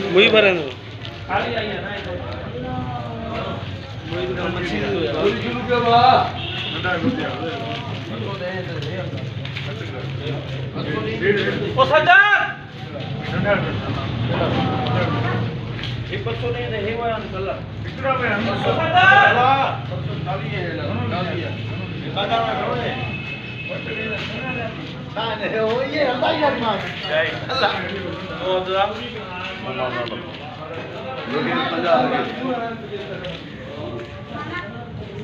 वही भरन ओ सज्जन ये बच्चों ने नहीं हुआ अंकल कितना में हम सज्जन डाली है डाली है दादा में करो ने ना नहीं वो ये अंदा ही आदमी है अल्लाह ओ तो आप ना लोग मजा आ गया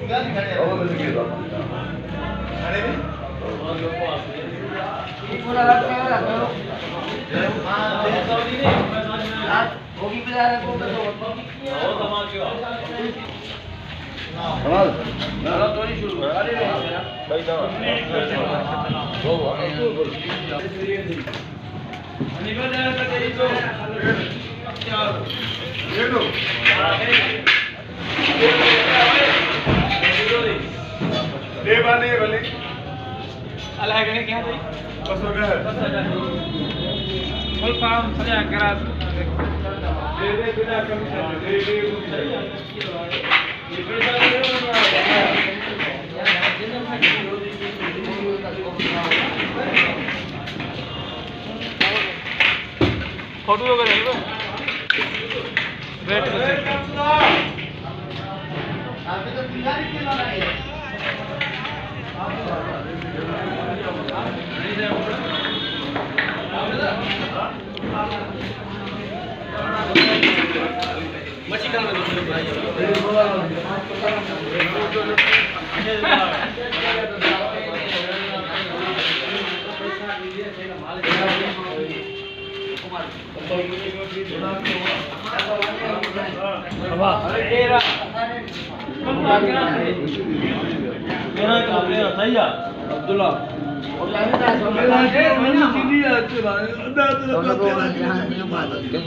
गाली खड़े हो गए खड़े भी पूरा रात में रहा हां सऊदी ने रात होगी बाजार को तो समाज के कमाल ना तो नहीं शुरू अरे भाई दवा वो अनिवार्य है तो यही तो ये लो ले बाने भले अलग है क्या भाई बस हो गया फुल फॉर्म सजा करा दे बिना कमीशन दे फोटो वगैरह है वेट आपके तो तैयारी के ना है मच्छी खाना अब्दुल्ला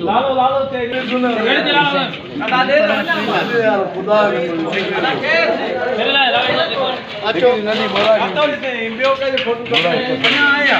लालो लालो तेरे सुनो अदा दे यार खुदा अच्छा नहीं बोला तो इसे इंडियो का फोटो बना आया